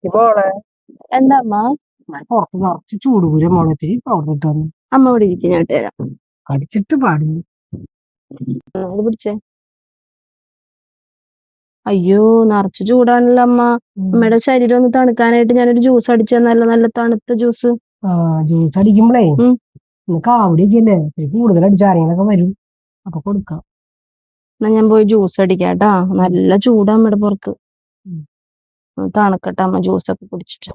മോളെ എന്താ അമ്മ? പുറത്ത് നിറച്ച് ചൂടുകൂര മോളെ ഇത്തിരി പൗഡർ ഇട്ട് വന്നു അമ്മ ഇവിടെ ഇരിക്കും, ഞാൻ ഇട്ട് തരാം. കടിച്ചിട്ട് പാടില്ല. ഇത് പിടിച്ചേ. അയ്യോ, നിറച്ച് ചൂടാണല്ലോ അമ്മ. അമ്മയുടെ ശരീരം ഒന്ന് തണുക്കാനായിട്ട് ഞാനൊരു ജ്യൂസ് അടിച്ചു തന്നല്ലോ, നല്ല തണുത്ത ജ്യൂസ്. ജ്യൂസ് അടിക്കുമ്പളേ നിനക്ക് അവിടെയൊക്കെയല്ലേ കൂടുതൽ അടിച്ച ആരെങ്കിലൊക്കെ വരും, അപ്പൊ കൊടുക്കാം. എന്നാ ഞാൻ പോയി ജ്യൂസ് അടിക്കാട്ടാ. നല്ല ചൂടാ അമ്മയുടെ പുറത്ത്. തണുക്കട്ടെ അമ്മ ജ്യൂസൊക്കെ കുടിച്ചിട്ട്.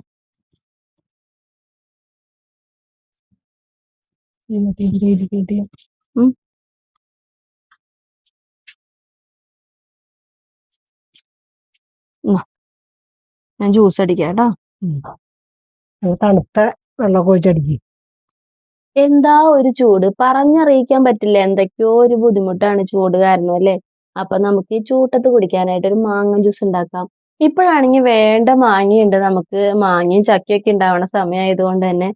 ഞാൻ ജ്യൂസ് അടിക്കാട്ടാ. തണുത്ത വെള്ളമൊക്കെ ഒഴിച്ചടിക്കും. എന്താ ഒരു ചൂട്, പറഞ്ഞറിയിക്കാൻ പറ്റില്ല. എന്തൊക്കെയോ ഒരു ബുദ്ധിമുട്ടാണ് ചൂട് കാരണം അല്ലേ. അപ്പൊ നമുക്ക് ഈ ചൂട്ടത്ത് കുടിക്കാനായിട്ട് ഒരു മാങ്ങ ജ്യൂസ് ഉണ്ടാക്കാം. ഇപ്പോഴാണെങ്കിൽ വേണ്ട മാങ്ങയുണ്ട്, നമുക്ക് മാങ്ങയും ചക്കയൊക്കെ ഉണ്ടാവണ സമയമായതുകൊണ്ട് തന്നെ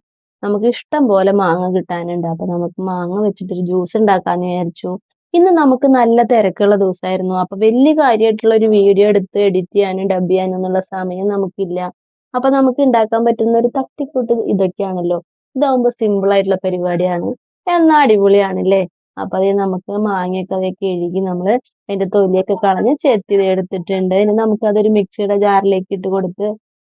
നമുക്ക് ഇഷ്ടം പോലെ മാങ്ങ കിട്ടാനുണ്ട്. അപ്പൊ നമുക്ക് മാങ്ങ വെച്ചിട്ടൊരു ജ്യൂസ് ഉണ്ടാക്കാന്ന് വിചാരിച്ചു. ഇന്ന് നമുക്ക് നല്ല തിരക്കുള്ള ദിവസമായിരുന്നു. അപ്പൊ വലിയ കാര്യമായിട്ടുള്ള ഒരു വീഡിയോ എടുത്ത് എഡിറ്റ് ചെയ്യാനും ഡബ് ചെയ്യാനും എന്നുള്ള സമയം നമുക്കില്ല. അപ്പൊ നമുക്ക് ഉണ്ടാക്കാൻ പറ്റുന്ന ഒരു തട്ടിക്കൂട്ട് ഇതൊക്കെയാണല്ലോ. ഇതാവുമ്പോ സിമ്പിൾ ആയിട്ടുള്ള പരിപാടിയാണ്, എന്നാ അടിപൊളിയാണല്ലേ. അപ്പൊ അത് നമുക്ക് മാങ്ങയൊക്കെ അതൊക്കെ കഴുകി നമ്മള് അതിന്റെ തൊലിയൊക്കെ കളഞ്ഞ് ചെത്തി എടുത്തിട്ടുണ്ട്. ഇനി നമുക്ക് അതൊരു മിക്സിയുടെ ജാറിലേക്ക് ഇട്ട് കൊടുത്ത്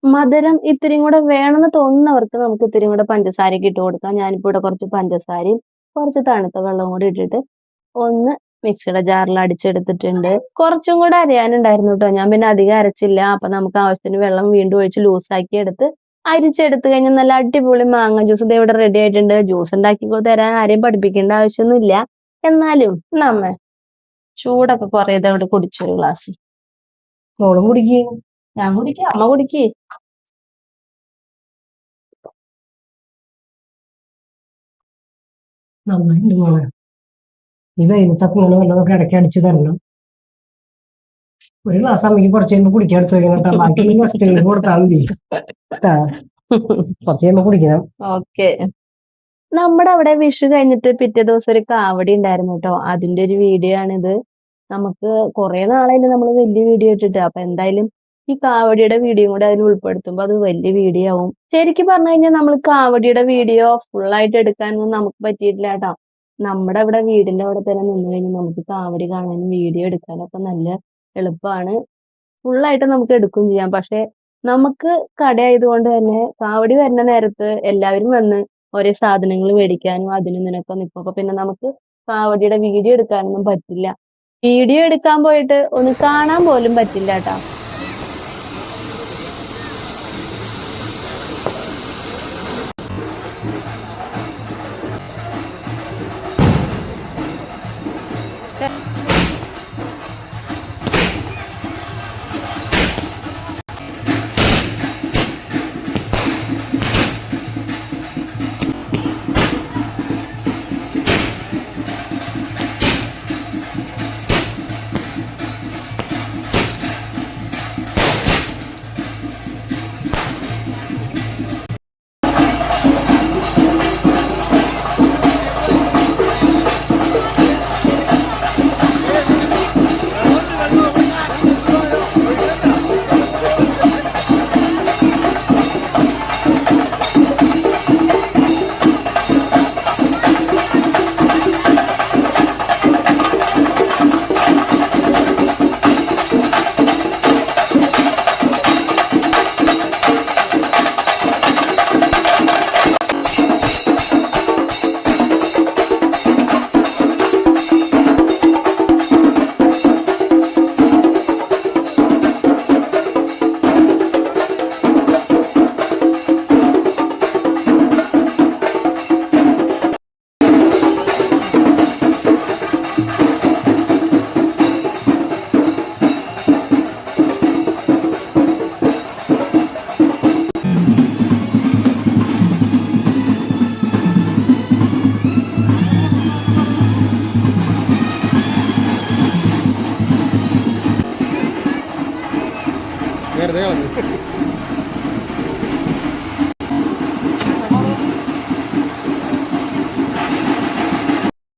മധുരം ഇത്തിരിയും കൂടെ വേണമെന്ന് തോന്നുന്നവർക്ക് നമുക്ക് ഇത്തിരിയും കൂടെ പഞ്ചസാരയൊക്കെ ഇട്ട് കൊടുക്കാം. ഞാനിപ്പോ ഇവിടെ കുറച്ച് പഞ്ചസാരയും കുറച്ച് തണുത്ത വെള്ളവും കൂടി ഇട്ടിട്ട് ഒന്ന് മിക്സിയുടെ ജാറിൽ അടിച്ചെടുത്തിട്ടുണ്ട്. കുറച്ചും കൂടെ അരയാനുണ്ടായിരുന്നു കേട്ടോ, ഞാൻ പിന്നെ അധികം അരച്ചില്ല. അപ്പൊ നമുക്ക് ആവശ്യത്തിന് വെള്ളം വീണ്ടും ഒഴിച്ച് ലൂസാക്കി എടുത്ത് അരിച്ചെടുത്ത് കഴിഞ്ഞാൽ നല്ല അടിപൊളി മാങ്ങ ജ്യൂസ് ഇത് ഇവിടെ റെഡി ആയിട്ടുണ്ട്. ജ്യൂസ് ഉണ്ടാക്കി തരാൻ ആരെയും പഠിപ്പിക്കേണ്ട ആവശ്യമൊന്നുമില്ല. എന്നാലും നമ്മ ചൂടൊക്കെ കുറെ ഇതവിടെ കുടിച്ചൊരു ഗ്ലാസ്. മോളും കുടിക്കും. ഞാൻ കുടിക്കാം, അമ്മ കുടിക്കേ. നന്നായിട്ടുണ്ട് മോളെ. ഈ വെയിലത്തൊക്കെ ഇങ്ങനെ വല്ലതൊക്കെ ഇടയ്ക്ക് അടിച്ചു തരണം. ഒരു ഗ്ലാസ് അമ്മയ്ക്ക് കുറച്ച് കഴിയുമ്പോ കുടിക്കാൻ എടുത്ത് വെക്കണം കേട്ടോ. ബാക്കി സ്റ്റേജ് കൊടുത്താൽ മതി. കുറച്ച് കഴിയുമ്പോ കുടിക്കണം. ഓക്കെ. നമ്മുടെ അവിടെ വിഷു കഴിഞ്ഞിട്ട് പിറ്റേ ദിവസം ഒരു കാവടി ഉണ്ടായിരുന്നു കേട്ടോ, അതിന്റെ ഒരു വീഡിയോ ആണിത്. നമുക്ക് കുറെ നാളായിട്ട് നമ്മൾ വലിയ വീഡിയോ ഇട്ടിട്ട്. അപ്പൊ എന്തായാലും ഈ കാവടിയുടെ വീഡിയോ കൂടെ അതിൽ ഉൾപ്പെടുത്തുമ്പോ അത് വലിയ വീഡിയോ ആവും. ശരിക്കും പറഞ്ഞു കഴിഞ്ഞാൽ നമ്മൾ കാവടിയുടെ വീഡിയോ ഫുൾ ആയിട്ട് എടുക്കാനൊന്നും നമുക്ക് പറ്റിയിട്ടില്ല കേട്ടോ. നമ്മുടെ അവിടെ വീടിന്റെ അവിടെ തന്നെ നിന്ന് കഴിഞ്ഞാൽ നമുക്ക് കാവടി കാണാനും വീഡിയോ എടുക്കാനും ഒക്കെ നല്ല എളുപ്പമാണ്. ഫുള്ളായിട്ട് നമുക്ക് എടുക്കുകയും ചെയ്യാം. പക്ഷെ നമുക്ക് കടയായതുകൊണ്ട് തന്നെ കാവടി വരുന്ന നേരത്ത് എല്ലാവരും വന്ന് ഓരോ സാധനങ്ങൾ മേടിക്കാനും അതിനും ഇതിനൊക്കെ നിൽക്കും. അപ്പൊ പിന്നെ നമുക്ക് കാവടിയുടെ വീഡിയോ എടുക്കാനൊന്നും പറ്റില്ല. വീഡിയോ എടുക്കാൻ പോയിട്ട് ഒന്ന് കാണാൻ പോലും പറ്റില്ല കേട്ടോ.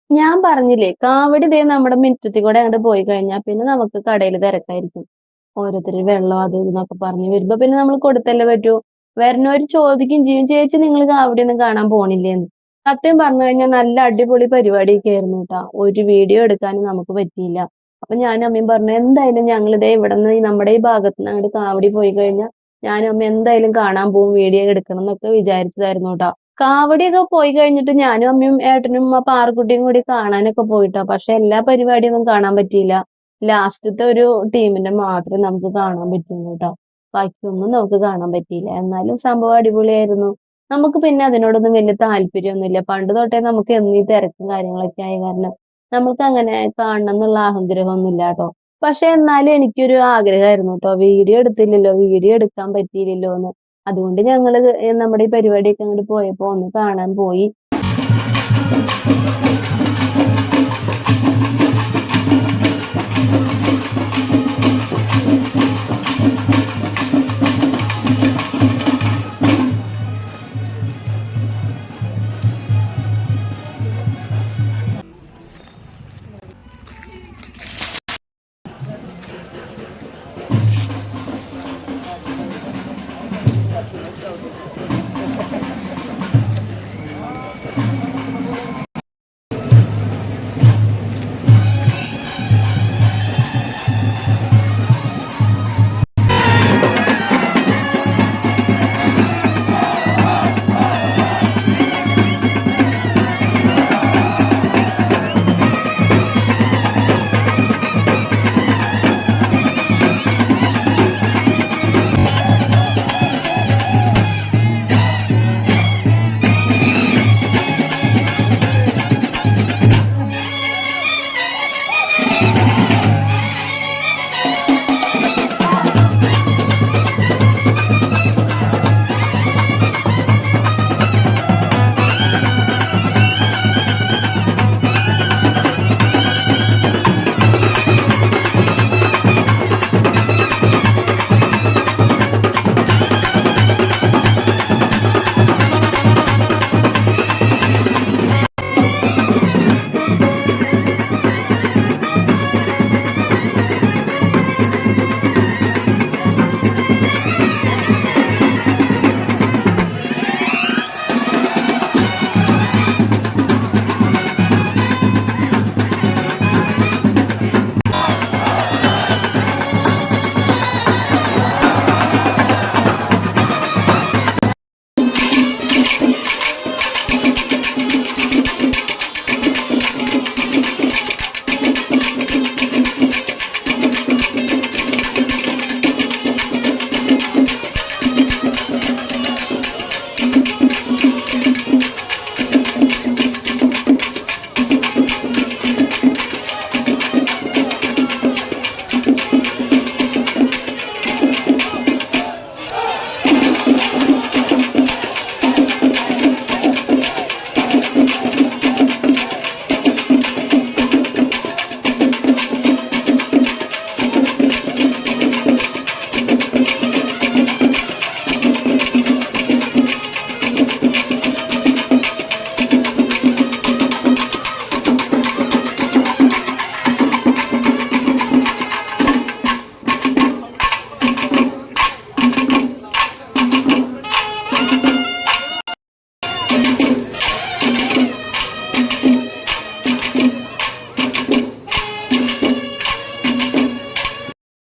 ഞാൻ പറഞ്ഞില്ലേ, കാവടി ദേ നമ്മുടെ മുറ്റത്തിൽ കൂടെ അങ്ങോട്ട് പോയി കഴിഞ്ഞാൽ പിന്നെ നമുക്ക് കടയിൽ തിരക്കായിരിക്കും. ഓരോരുത്തര് വെള്ളം അത് ഇത് എന്നൊക്കെ പറഞ്ഞ് വരുമ്പോ പിന്നെ നമ്മൾ കൊടുത്തല്ലേ പറ്റൂ. വരുന്നവര് ചോദിക്കും ചെയ്യും, ചേച്ചി നിങ്ങൾ കാവടിയൊന്നും കാണാൻ പോണില്ലേന്ന്. സത്യം പറഞ്ഞു കഴിഞ്ഞാൽ നല്ല അടിപൊളി പരിപാടിയൊക്കെ ആയിരുന്നു ട്ടാ. ഒരു വീഡിയോ എടുക്കാനും നമുക്ക് പറ്റിയില്ല. അപ്പൊ ഞാനും അമ്മയും പറഞ്ഞു എന്തായാലും ഞങ്ങൾ ഇതേ ഇവിടുന്ന് നമ്മുടെ ഈ ഭാഗത്ത് നിന്ന് അങ്ങോട്ട് കാവടി പോയി കഴിഞ്ഞാൽ ഞാനും അമ്മയും എന്തായാലും കാണാൻ പോകും, വീഡിയോ എടുക്കണം എന്നൊക്കെ വിചാരിച്ചതായിരുന്നു ട്ടാ. കാവടിയൊക്കെ പോയി കഴിഞ്ഞിട്ട് ഞാനും അമ്മയും ഏട്ടനും ആ പാറുക്കുട്ടിയും കൂടി കാണാനൊക്കെ പോയിട്ടാ. പക്ഷെ എല്ലാ പരിപാടിയൊന്നും കാണാൻ പറ്റിയില്ല. ലാസ്റ്റത്തെ ഒരു ടീമിന്റെ മാത്രമേ നമുക്ക് കാണാൻ പറ്റുള്ളൂ ട്ടോ. ബാക്കിയൊന്നും നമുക്ക് കാണാൻ പറ്റിയില്ല. എന്നാലും സംഭവം അടിപൊളിയായിരുന്നു. നമുക്ക് പിന്നെ അതിനോടൊന്നും വലിയ താല്പര്യമൊന്നുമില്ല. പണ്ട് തൊട്ടേ നമുക്ക് എന്നും ഈ തിരക്കും കാര്യങ്ങളൊക്കെ ആയ കാരണം നമുക്ക് അങ്ങനെ കാണണം എന്നുള്ള ആഗ്രഹമൊന്നുമില്ല ട്ടോ. പക്ഷെ എന്നാലും എനിക്കൊരു ആഗ്രഹമായിരുന്നു ട്ടോ. വീഡിയോ എടുത്തില്ലല്ലോ, വീഡിയോ എടുക്കാൻ പറ്റിയില്ലല്ലോ എന്ന്. അതുകൊണ്ട് ഞങ്ങള് നമ്മുടെ ഈ പരിപാടിയൊക്കെ അങ്ങോട്ട് പോയപ്പോ ഒന്ന് കാണാൻ പോയി.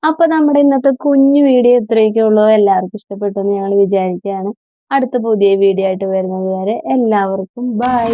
അപ്പൊ നമ്മുടെ ഇന്നത്തെ കുഞ്ഞു വീഡിയോ ഇത്രയൊക്കെ ഉള്ളൂ. എല്ലാവർക്കും ഇഷ്ടപ്പെട്ടു എന്ന് ഞങ്ങൾ വിചാരിക്കുകയാണ്. അടുത്ത പുതിയ വീഡിയോ ആയിട്ട് വരുന്നത് വരെ എല്ലാവർക്കും ബൈ.